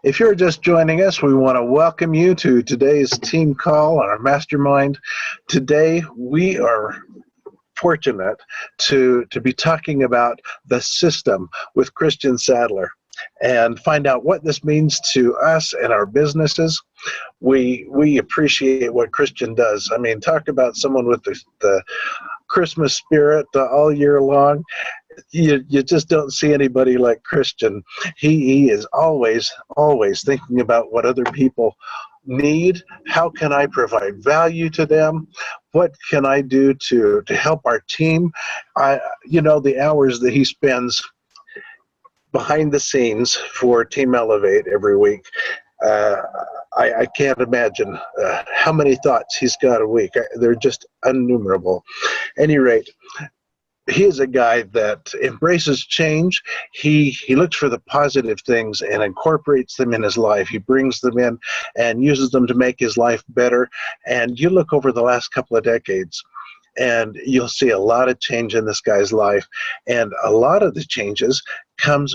If you're just joining us, we want to welcome you to today's team call on our Mastermind. Today, we are fortunate to be talking about the system with Christian Sadler and find out what this means to us and our businesses. We appreciate what Christian does. I mean, talk about someone with the Christmas spirit all year long. You just don't see anybody like Christian. He is always thinking about what other people need. How can I provide value to them? What can I do to help our team? The hours that he spends behind the scenes for Team Elevate every week. Uh, I can't imagine how many thoughts he's got a week. They're just innumerable. At any rate, he is a guy that embraces change. He looks for the positive things and incorporates them in his life. He brings them in and uses them to make his life better. And you look over the last couple of decades, and you'll see a lot of change in this guy's life. And a lot of the changes comes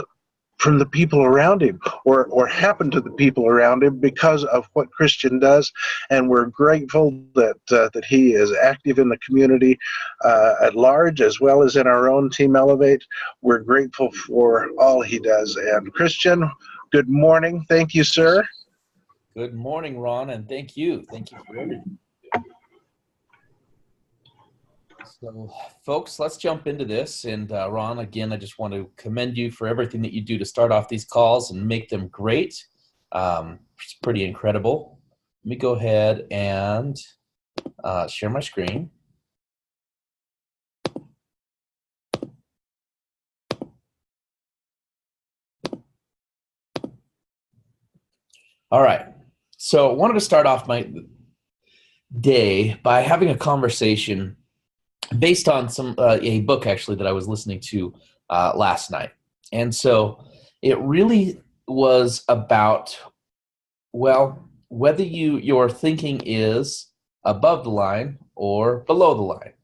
from the people around him, or happen to the people around him because of what Christian does. And we're grateful that he is active in the community at large, as well as in our own Team Elevate. We're grateful for all he does. And Christian, good morning. Thank you, sir. Good morning, Ron, and thank you. Thank you for everything. So, folks, let's jump into this. And Ron, again, I just want to commend you for everything that you do to start off these calls and make them great. It's pretty incredible. Let me go ahead and share my screen. All right. So I wanted to start off my day by having a conversation based on a book actually that I was listening to last night. And so it really was about, well, whether your thinking is above the line or below the line.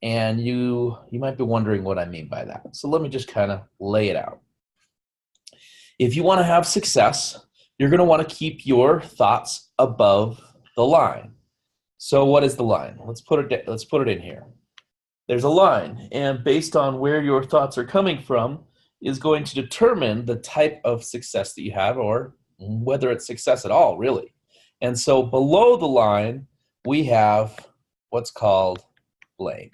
And you might be wondering what I mean by that. So let me just kind of lay it out. If you want to have success, you're going to want to keep your thoughts above the line. So what is the line? Let's put it in here. There's a line, and based on where your thoughts are coming from is going to determine the type of success that you have, or whether it's success at all, really. And so below the line, we have what's called blame.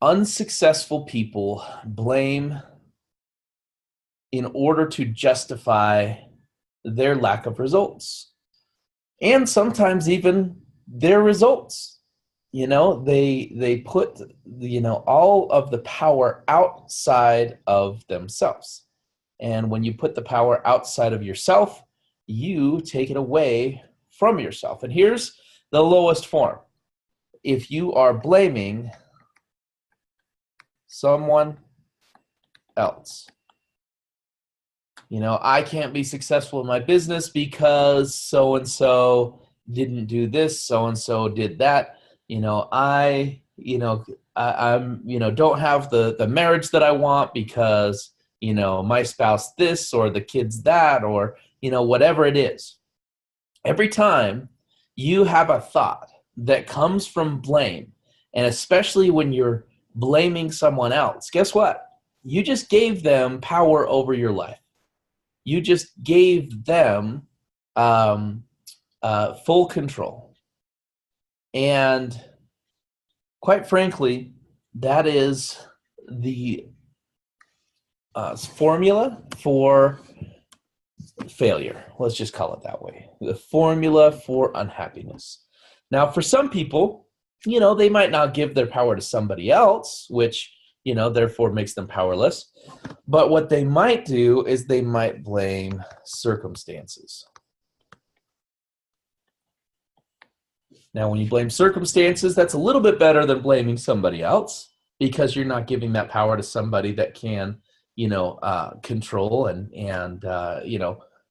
Unsuccessful people blame in order to justify their lack of results, and sometimes even their results. They put all of the power outside of themselves. And when you put the power outside of yourself, you take it away from yourself. And here's the lowest form. If you are blaming someone else, I can't be successful in my business because so-and-so didn't do this, so-and-so did that. I don't have the marriage that I want because, my spouse this, or the kids that, or, whatever it is. Every time you have a thought that comes from blame, and especially when you're blaming someone else, guess what? You just gave them power over your life. You just gave them full control. And quite frankly, that is the formula for failure. Let's just call it that way. The formula for unhappiness. Now, for some people, they might not give their power to somebody else, which, therefore makes them powerless. But what they might do is they might blame circumstances. Now, when you blame circumstances, that's a little bit better than blaming somebody else, because you're not giving that power to somebody that can, control and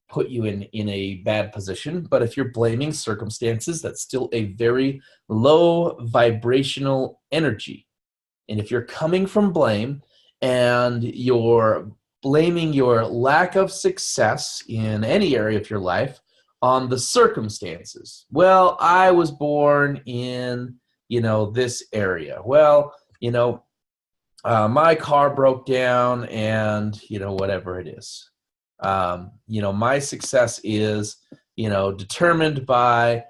put you in a bad position. But if you're blaming circumstances, that's still a very low vibrational energy. And if you're coming from blame and you're blaming your lack of success in any area of your life on the circumstances. Well, I was born in, this area. Well, my car broke down and, whatever it is. My success is, determined by,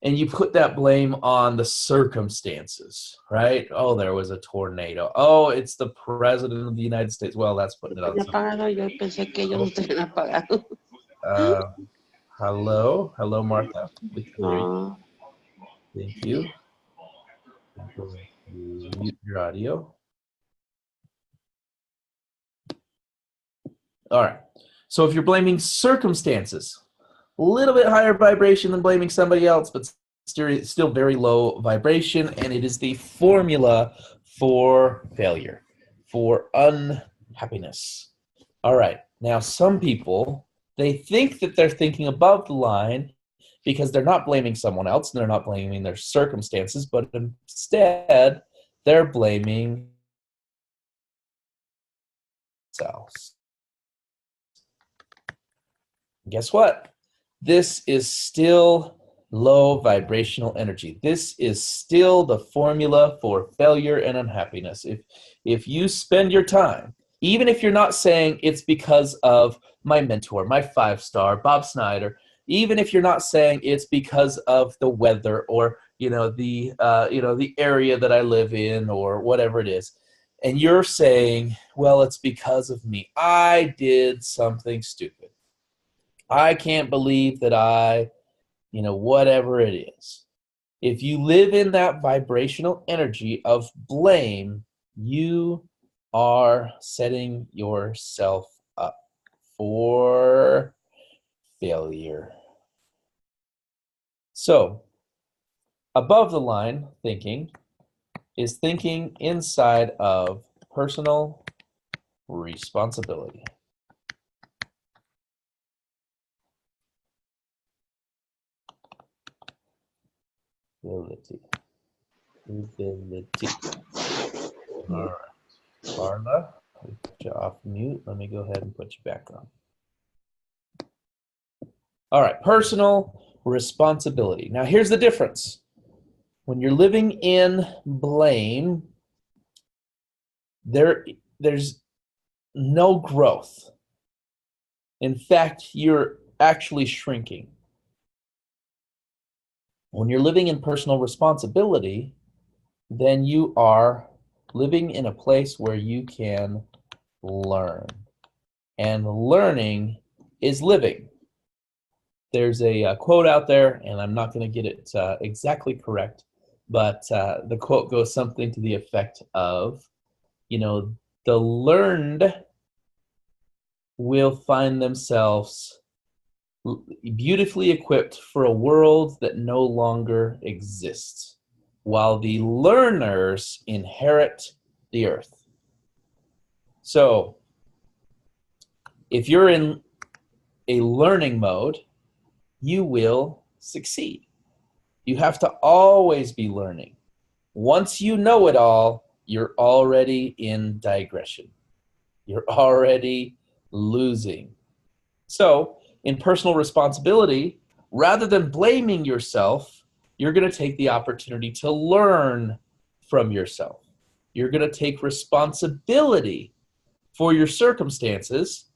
and you put that blame on the circumstances, right? Oh, there was a tornado. Oh, it's the president of the United States. Well, that's putting it on. Hello, Martha. We can hear you. Thank you. I'm going to mute your audio. All right. So if you're blaming circumstances, a little bit higher vibration than blaming somebody else, but still very low vibration, and it is the formula for failure, for unhappiness. All right. Now, some people, they think that they're thinking above the line because they're not blaming someone else and they're not blaming their circumstances, but instead they're blaming themselves. Guess what? This is still low vibrational energy. This is still the formula for failure and unhappiness. If you spend your time, even if you're not saying it's because of my mentor, my 5-star, Bob Snyder, even if you're not saying it's because of the weather or the area that I live in or whatever it is, and you're saying, well, it's because of me. I did something stupid. I can't believe that I, whatever it is. If you live in that vibrational energy of blame, you are setting yourself up for failure. So, above the line thinking is thinking inside of personal responsibility. Ability. All right. Carla, we put you off mute. Let me go ahead and put you back on. All right. Personal responsibility. Now, here's the difference. When you're living in blame, there's no growth. In fact, you're actually shrinking. When you're living in personal responsibility, then you are living in a place where you can learn. And learning is living. There's a quote out there, and I'm not going to get it exactly correct, but the quote goes something to the effect of, the learned will find themselves beautifully equipped for a world that no longer exists, while the learners inherit the earth. So, if you're in a learning mode, you will succeed. You have to always be learning. Once you know it all, you're already in digression. You're already losing. So, in personal responsibility, rather than blaming yourself, you're going to take the opportunity to learn from yourself. You're going to take responsibility for your circumstances.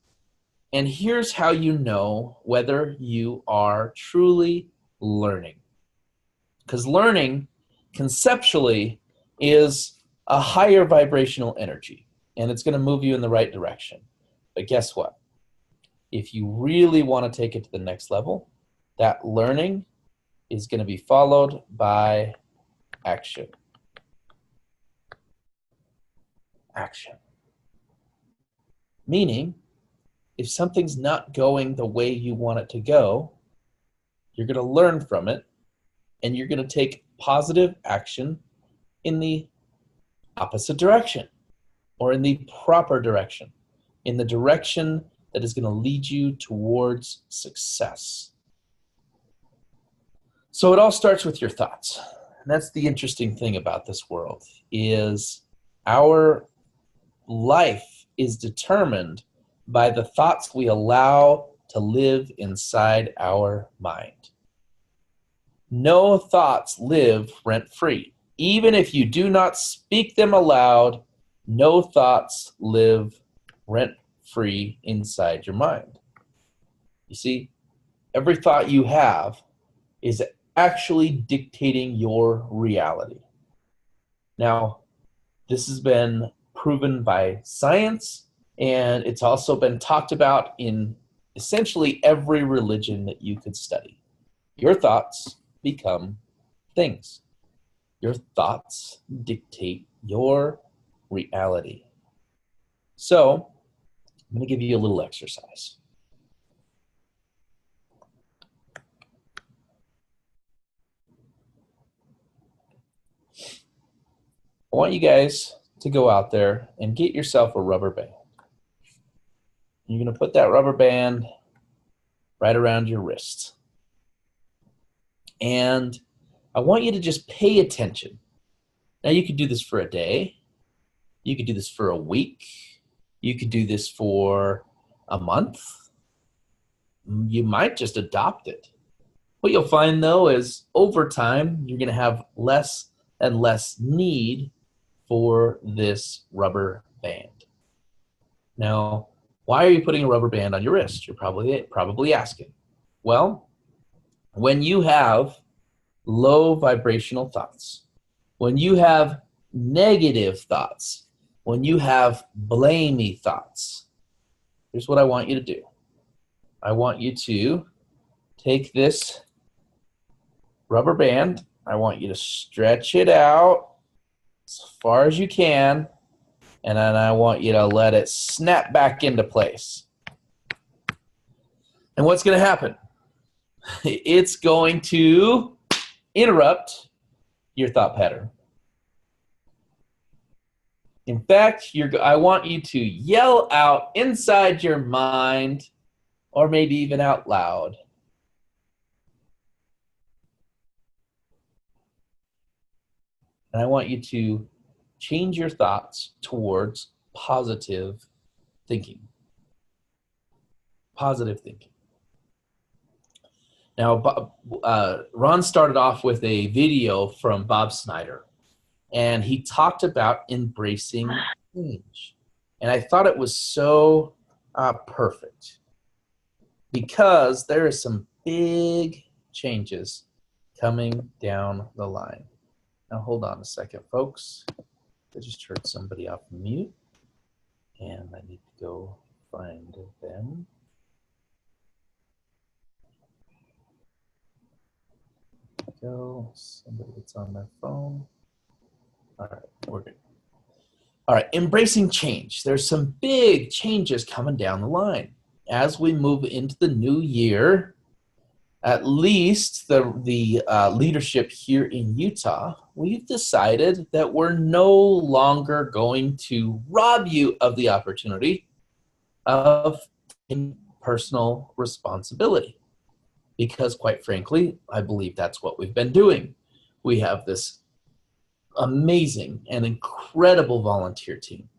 And here's how you know whether you are truly learning. Because learning, conceptually, is a higher vibrational energy, and it's going to move you in the right direction. But guess what? If you really want to take it to the next level, that learning is going to be followed by action. Action. Meaning, if something's not going the way you want it to go, you're going to learn from it, and you're going to take positive action in the opposite direction, or in the proper direction, in the direction that is going to lead you towards success. So it all starts with your thoughts. And that's the interesting thing about this world, is our life is determined by the thoughts we allow to live inside our mind. No thoughts live rent-free. Even if you do not speak them aloud, no thoughts live rent-free inside your mind. You see, every thought you have is actually dictating your reality. Now, this has been proven by science, and it's also been talked about in essentially every religion that you could study. Your thoughts become things. Your thoughts dictate your reality. So, I'm going to give you a little exercise. I want you guys to go out there and get yourself a rubber band. You're going to put that rubber band right around your wrist. And I want you to just pay attention. Now, you could do this for a day. You could do this for a week. You could do this for a month. You might just adopt it. What you'll find, though, is over time, you're going to have less and less need for this rubber band. Now, why are you putting a rubber band on your wrist? You're probably asking. Well, when you have low vibrational thoughts, when you have negative thoughts, when you have blamey thoughts, here's what I want you to do. I want you to take this rubber band. I want you to stretch it out as far as you can, and then I want you to let it snap back into place. And what's going to happen? It's going to interrupt your thought pattern. In fact, I want you to yell out inside your mind, or maybe even out loud, and I want you to change your thoughts towards positive thinking. Positive thinking. Now, Ron started off with a video from Bob Snyder, and he talked about embracing change. And I thought it was so perfect, because there are some big changes coming down the line. Now, hold on a second, folks. I just heard somebody off mute, and I need to go find them. Go, somebody that's on their phone. All right, we're good. All right, embracing change. There's some big changes coming down the line. As we move into the new year, at least the leadership here in Utah, we've decided that we're no longer going to rob you of the opportunity of taking personal responsibility. Because quite frankly, I believe that's what we've been doing. We have this amazing and incredible volunteer team,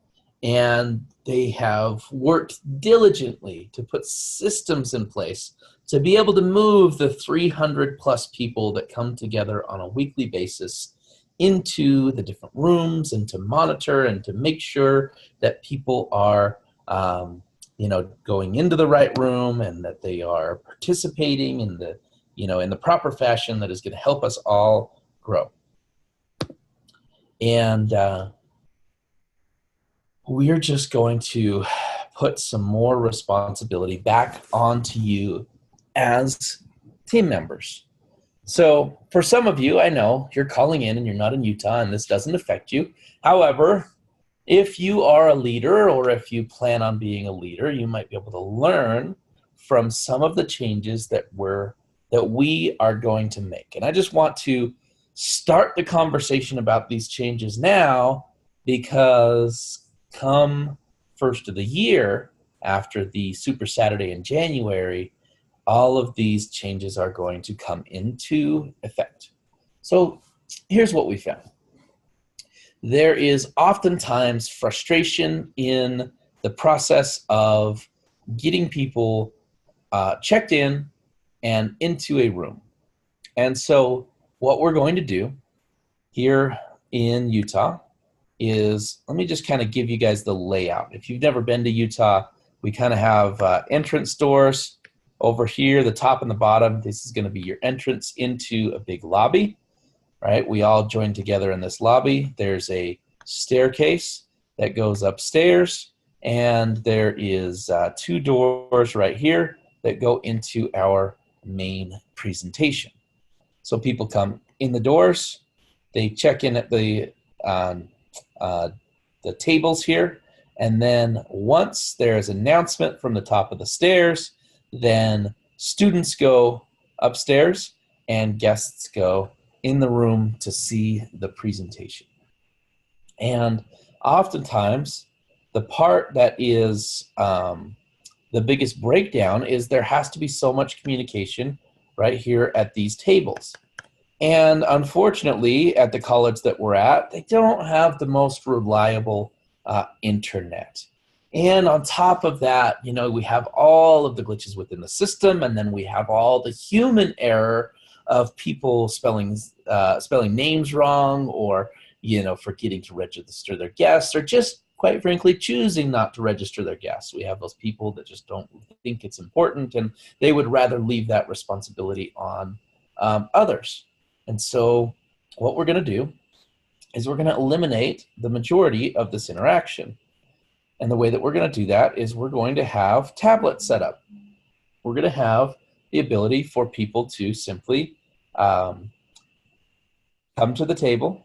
and they have worked diligently to put systems in place to be able to move the 300 plus people that come together on a weekly basis into the different rooms, and to monitor and to make sure that people are going into the right room, and that they are participating in the proper fashion that is going to help us all grow. And we're just going to put some more responsibility back onto you as team members. So for some of you, I know you're calling in and you're not in Utah, and this doesn't affect you. However, if you are a leader, or if you plan on being a leader, you might be able to learn from some of the changes that we are going to make. And I just want to start the conversation about these changes now, because come first of the year, after the Super Saturday in January, all of these changes are going to come into effect. So here's what we found. There is oftentimes frustration in the process of getting people checked in and into a room. And so what we're going to do here in Utah is, let me just kind of give you guys the layout. If you've never been to Utah, we kind of have entrance doors over here, the top and the bottom. This is going to be your entrance into a big lobby, right? We all join together in this lobby. There's a staircase that goes upstairs, and there is 2 doors right here that go into our main presentation. So people come in the doors, they check in at the tables here, and then once there's an announcement from the top of the stairs, then students go upstairs and guests go in the room to see the presentation. And oftentimes, the part that is the biggest breakdown is there has to be so much communication right here at these tables. And unfortunately, at the college that we're at, they don't have the most reliable internet. And on top of that, you know, we have all of the glitches within the system, and then we have all the human error of people spelling names wrong, or, you know, forgetting to register their guests, or just quite frankly choosing not to register their guests. We have those people that just don't think it's important, and they would rather leave that responsibility on others. And so what we're going to do is we're going to eliminate the majority of this interaction. And the way that we're going to do that is we're going to have tablets set up. We're going to have the ability for people to simply come to the table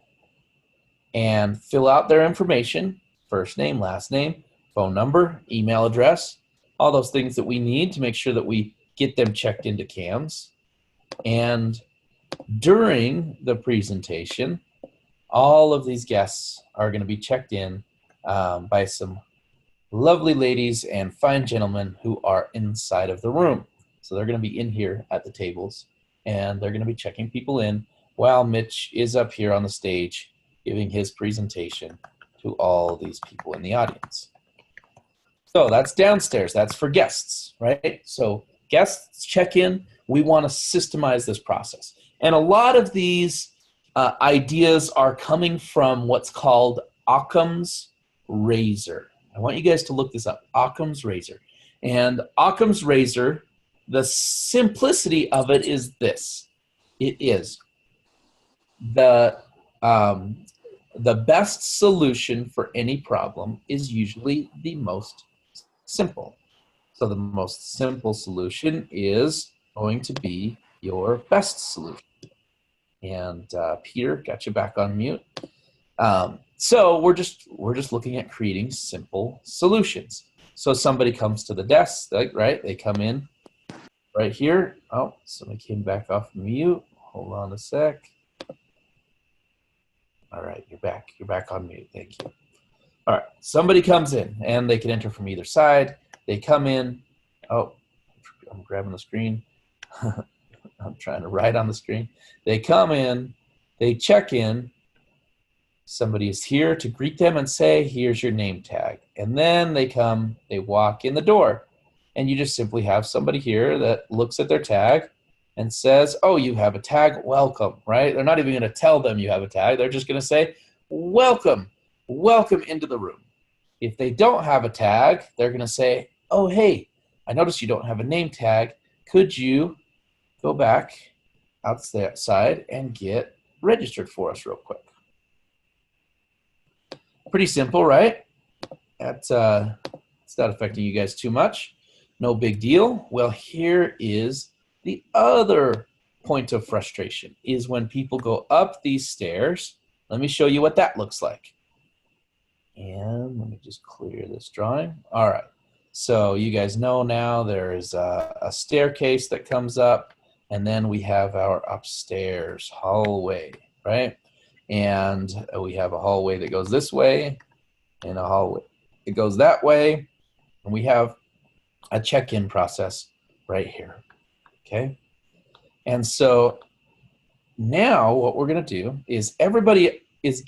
and fill out their information, first name, last name, phone number, email address, all those things that we need to make sure that we get them checked into CAMS. And during the presentation, all of these guests are going to be checked in by some lovely ladies and fine gentlemen who are inside of the room. So they're going to be in here at the tables, and they're going to be checking people in while Mitch is up here on the stage giving his presentation to all these people in the audience. So that's downstairs. That's for guests, right? So guests check in. We want to systemize this process. And a lot of these ideas are coming from what's called Occam's razor. I want you guys to look this up, Occam's razor. And Occam's razor, the simplicity of it is this. It is the best solution for any problem is usually the most simple. So the most simple solution is going to be your best solution. And Peter, got you back on mute. So we're just looking at creating simple solutions. So somebody comes to the desk, right? They come in right here. Oh, somebody came back off mute. Hold on a sec. All right, you're back. You're back on mute. Thank you. All right, somebody comes in, and they can enter from either side. They come in. Oh, I'm grabbing the screen. I'm trying to write on the screen. They come in. They check in. Somebody is here to greet them and say, here's your name tag. And then they come, they walk in the door. And you just simply have somebody here that looks at their tag and says, oh, you have a tag, welcome, right? They're not even going to tell them you have a tag. They're just going to say, welcome, welcome into the room. If they don't have a tag, they're going to say, oh, hey, I noticed you don't have a name tag. Could you go back outside and get registered for us real quick? Pretty simple, right? It's not affecting you guys too much. No big deal. Well, here is the other point of frustration, is when people go up these stairs. Let me show you what that looks like. And let me just clear this drawing. All right. So you guys know now there is a staircase that comes up, and then we have our upstairs hallway, right? And we have a hallway that goes this way and a hallway that goes that way. And we have a check-in process right here, okay? And so now what we're going to do is everybody is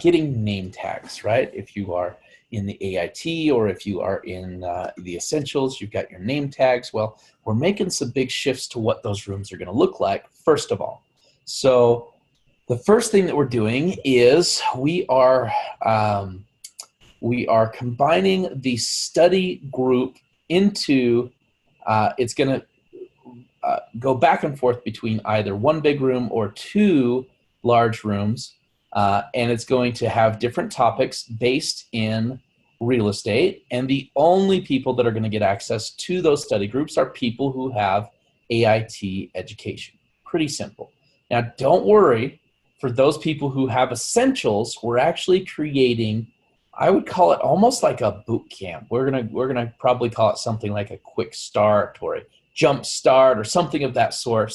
getting name tags, right? If you are in the AIT, or if you are in the Essentials, you've got your name tags. Well, we're making some big shifts to what those rooms are going to look like, first of all. So the first thing that we're doing is we are combining the study group into, it's going to go back and forth between either one big room or two large rooms, and it's going to have different topics based in real estate, and the only people that are going to get access to those study groups are people who have AIT education. Pretty simple. Now, don't worry, for those people who have Essentials, we're actually creating, I would call it almost like a boot camp. We're gonna probably call it something like a quick start or a jump start or something of that sort.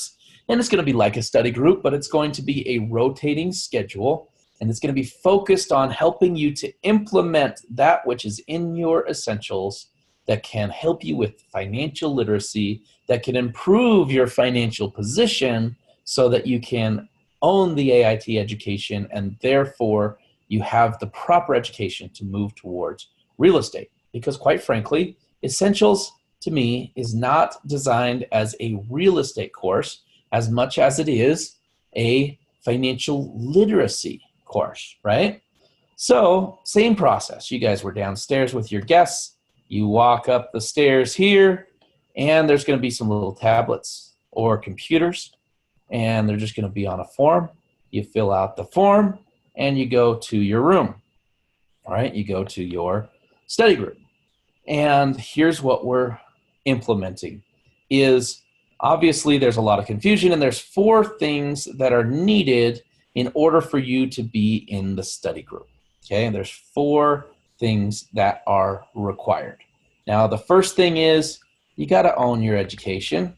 And it's going to be like a study group, but it's going to be a rotating schedule, and it's going to be focused on helping you to implement that which is in your Essentials that can help you with financial literacy, that can improve your financial position so that you can own the AIT education, and therefore you have the proper education to move towards real estate. Because quite frankly, Essentials to me is not designed as a real estate course as much as it is a financial literacy course, right? So same process. You guys were downstairs with your guests. You walk up the stairs here, and there's going to be some little tablets or computers, and they're just going to be on a form. You fill out the form, and you go to your room. All right, you go to your study group. And here's what we're implementing is, obviously there's a lot of confusion, and there's 4 things that are needed in order for you to be in the study group. Okay, and there's 4 things that are required. Now, the first thing is you got to own your education.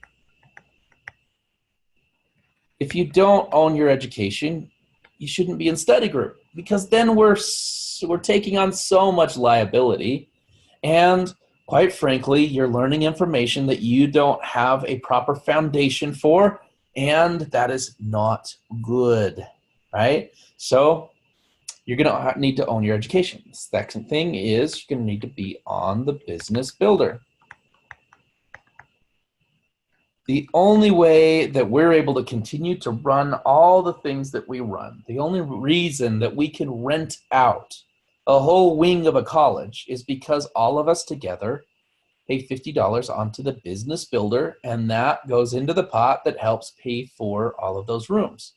If you don't own your education, you shouldn't be in study group, because then we're taking on so much liability, and quite frankly, you're learning information that you don't have a proper foundation for, and that is not good, right? So you're going to need to own your education. The second thing is you're going to need to be on the Business Builder. The only way that we're able to continue to run all the things that we run, the only reason that we can rent out a whole wing of a college is because all of us together pay $50 onto the Business Builder, and that goes into the pot that helps pay for all of those rooms.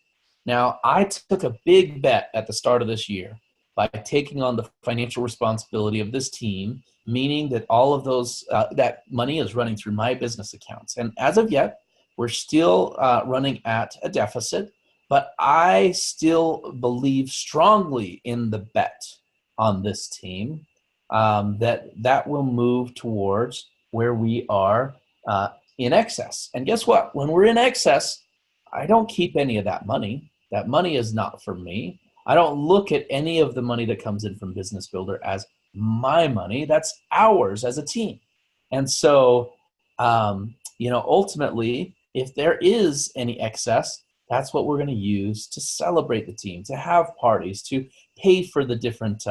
Now, I took a big bet at the start of this year by taking on the financial responsibility of this team, meaning that all of those, that money is running through my business accounts. And as of yet, we're still running at a deficit, but I still believe strongly in the bet on this team, that will move towards where we are in excess. And guess what? When we're in excess, I don't keep any of that money. That money is not for me. I don't look at any of the money that comes in from Business Builder as my money. That's ours as a team. And so, ultimately, if there is any excess, that's what we're going to use to celebrate the team, to have parties, to pay for the different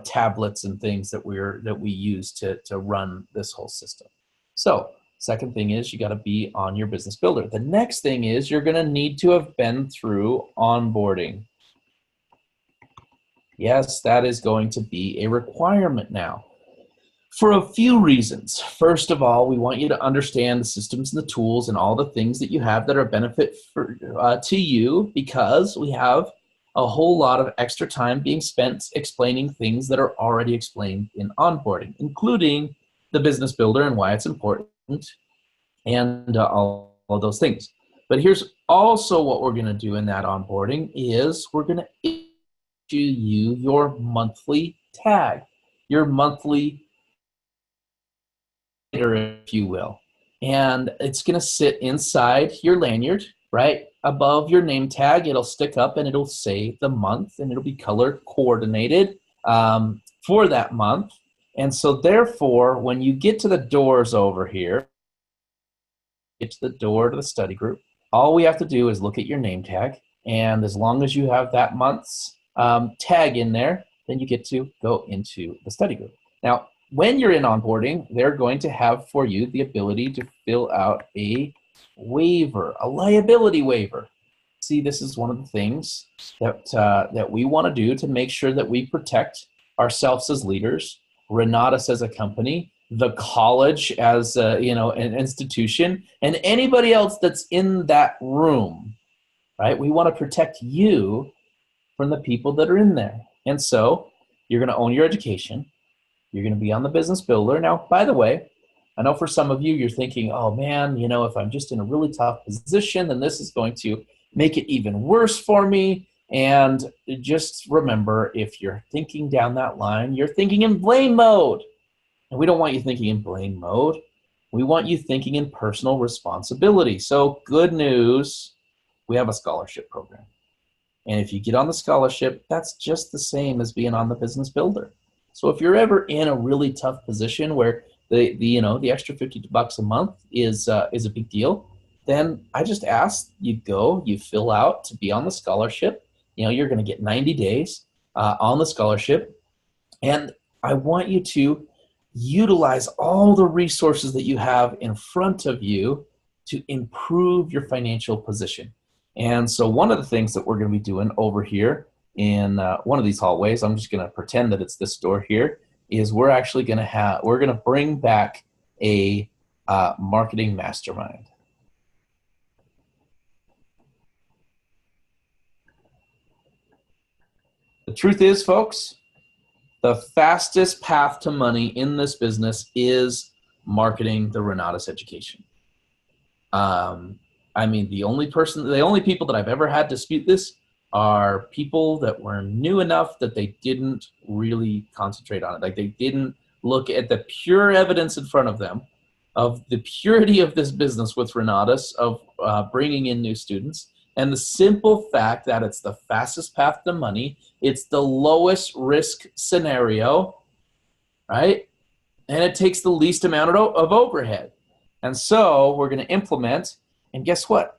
tablets and things that we use to run this whole system. So second thing is you got to be on your Business Builder. The next thing is you're going to need to have been through onboarding. Yes, that is going to be a requirement now for a few reasons. First of all, we want you to understand the systems and the tools and all the things that you have that are a benefit to you, because we have a whole lot of extra time being spent explaining things that are already explained in onboarding, including the Business Builder and why it's important, and all of those things. But here's also what we're going to do in that onboarding is we're going to issue you your monthly tag, your monthly, if you will. And it's going to sit inside your lanyard, right above your name tag. It'll stick up and it'll say the month, and it'll be color coordinated for that month. And so therefore, when you get to the doors over here, get to the door to the study group, all we have to do is look at your name tag. And as long as you have that month's tag in there, then you get to go into the study group. Now, when you're in onboarding, they're going to have for you the ability to fill out a waiver, a liability waiver. See, this is one of the things that we want to do to make sure that we protect ourselves as leaders, Renatus as a company, the college as an institution, and anybody else that's in that room, right? We want to protect you from the people that are in there. And so you're going to own your education. You're going to be on the business builder. Now, by the way, I know for some of you, you're thinking, oh man, if I'm just in a really tough position, then this is going to make it even worse for me. And just remember, if you're thinking down that line, you're thinking in blame mode. And we don't want you thinking in blame mode. We want you thinking in personal responsibility. So good news, we have a scholarship program. And if you get on the scholarship, that's just the same as being on the business builder. So if you're ever in a really tough position where the extra $50 a month is a big deal, then I just ask you fill out to be on the scholarship. You're going to get 90 days on the scholarship. And I want you to utilize all the resources that you have in front of you to improve your financial position. And so one of the things that we're going to be doing over here in one of these hallways, I'm just going to pretend that it's this door here, is we're going to bring back a marketing mastermind. The truth is, folks, the fastest path to money in this business is marketing the Renatus education. The only people that I've ever had dispute this are people that were new enough that they didn't really concentrate on it. Like they didn't look at the pure evidence in front of them of the purity of this business with Renatus, of bringing in new students, and the simple fact that it's the fastest path to money, it's the lowest risk scenario, right? And it takes the least amount of overhead. And so we're going to implement, and guess what?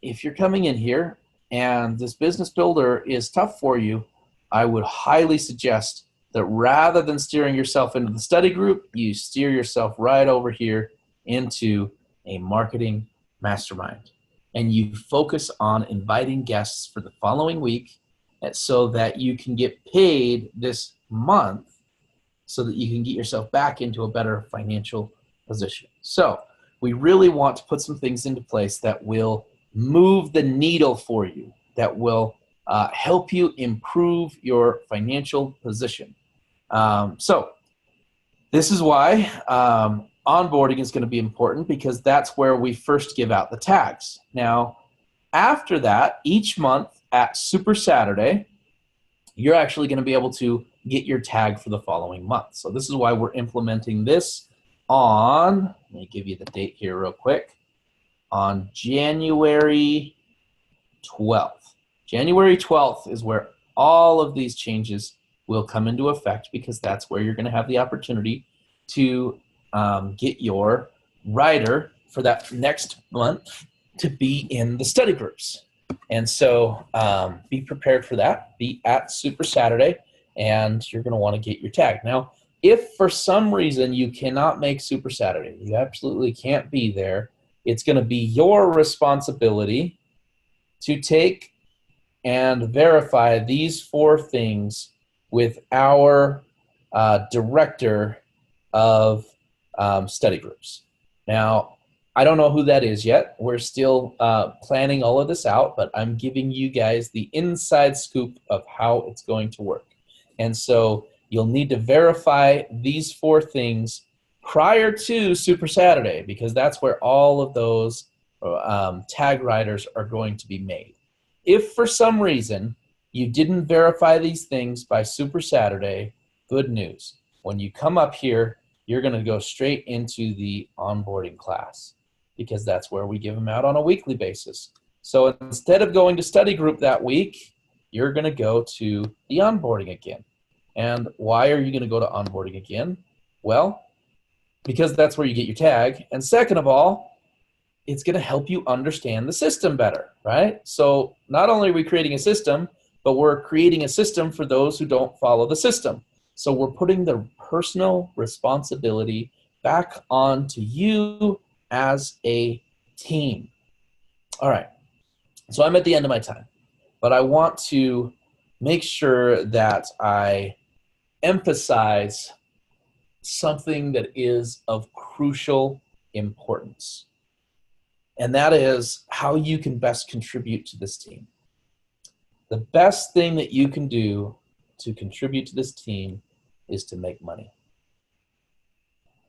If you're coming in here and this business builder is tough for you, I would highly suggest that rather than steering yourself into the study group, you steer yourself right over here into a marketing mastermind. And you focus on inviting guests for the following week so that you can get paid this month so that you can get yourself back into a better financial position. So we really want to put some things into place that will move the needle for you, that will help you improve your financial position. So this is why onboarding is going to be important, because that's where we first give out the tags. Now, after that, each month at Super Saturday, you're actually going to be able to get your tag for the following month. So this is why we're implementing this on, let me give you the date here real quick, on January 12th. January 12th is where all of these changes will come into effect, because that's where you're going to have the opportunity to get your rider for that next month to be in the study groups. And so be prepared for that. Be at Super Saturday, and you're going to want to get your tag. Now, if for some reason you cannot make Super Saturday, you absolutely can't be there, it's going to be your responsibility to take and verify these 4 things with our director of study groups. Now, I don't know who that is yet. We're still planning all of this out, but I'm giving you guys the inside scoop of how it's going to work. And so you'll need to verify these 4 things prior to Super Saturday, because that's where all of those tag riders are going to be made. If for some reason you didn't verify these things by Super Saturday, good news. When you come up here, you're going to go straight into the onboarding class, because that's where we give them out on a weekly basis. So instead of going to study group that week, you're going to go to the onboarding again. And why are you going to go to onboarding again? Well, because that's where you get your tag. And second of all, it's going to help you understand the system better, right? So not only are we creating a system, but we're creating a system for those who don't follow the system. So we're putting the personal responsibility back onto you as a team. All right, so I'm at the end of my time, but I want to make sure that I emphasize something that is of crucial importance, and that is how you can best contribute to this team. The best thing that you can do to contribute to this team is to make money.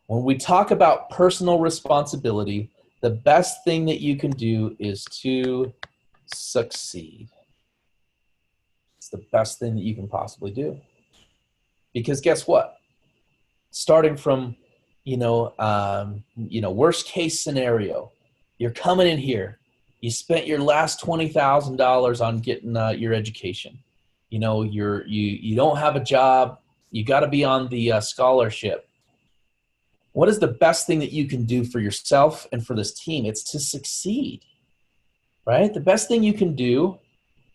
When we talk about personal responsibility, the best thing that you can do is to succeed. It's the best thing that you can possibly do. Because guess what? Starting from, worst case scenario, you're coming in here, you spent your last $20,000 on getting your education. You don't have a job. You got to be on the scholarship. What is the best thing that you can do for yourself and for this team? It's to succeed, right? The best thing you can do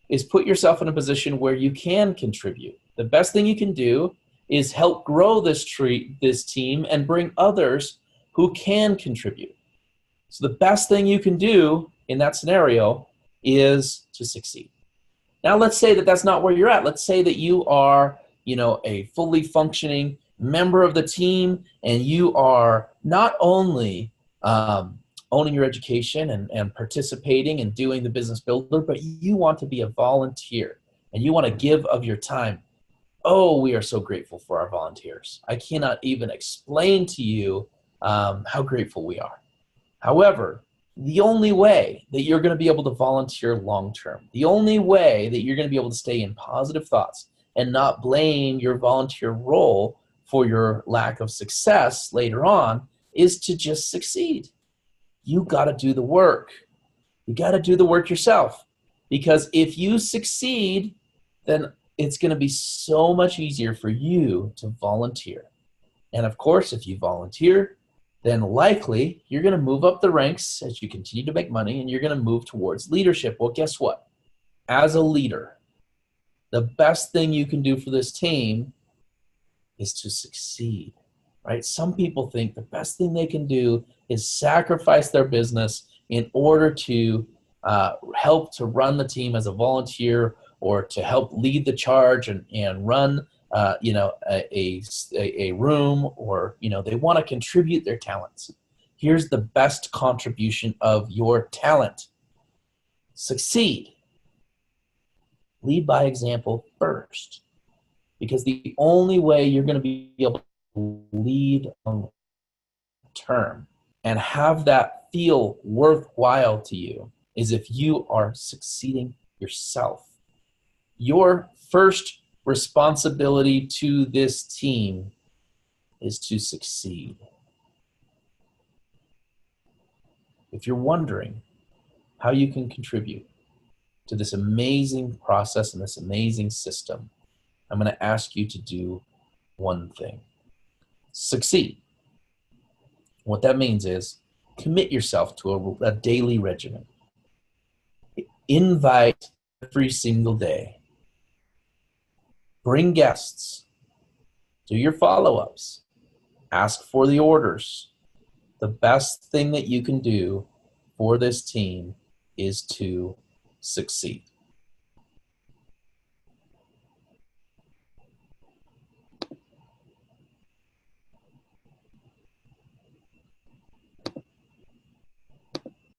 is put yourself in a position where you can contribute. The best thing you can do is help grow this team and bring others who can contribute. So the best thing you can do in that scenario is to succeed. Now let's say that that's not where you're at. Let's say that you are, a fully functioning member of the team, and you are not only owning your education and participating and doing the business builder, but you want to be a volunteer and you want to give of your time. Oh, we are so grateful for our volunteers. I cannot even explain to you how grateful we are. However, the only way that you're going to be able to volunteer long-term, the only way that you're going to be able to stay in positive thoughts and not blame your volunteer role for your lack of success later on is to just succeed. You got to do the work. You got to do the work yourself. Because if you succeed, then it's going to be so much easier for you to volunteer. And of course, if you volunteer, then likely you're going to move up the ranks as you continue to make money, and you're going to move towards leadership. Well, guess what? As a leader, the best thing you can do for this team is to succeed, right? Some people think the best thing they can do is sacrifice their business in order to help to run the team as a volunteer, or to help lead the charge and run a room, or they want to contribute their talents. Here's the best contribution of your talent. Succeed. Lead by example first, because the only way you're going to be able to lead long term and have that feel worthwhile to you is if you are succeeding yourself. Your first responsibility to this team is to succeed. If you're wondering how you can contribute to this amazing process and this amazing system, I'm going to ask you to do one thing. Succeed. What that means is commit yourself to a daily regimen. Invite every single day. Bring guests. Do your follow-ups. Ask for the orders. The best thing that you can do for this team is to succeed.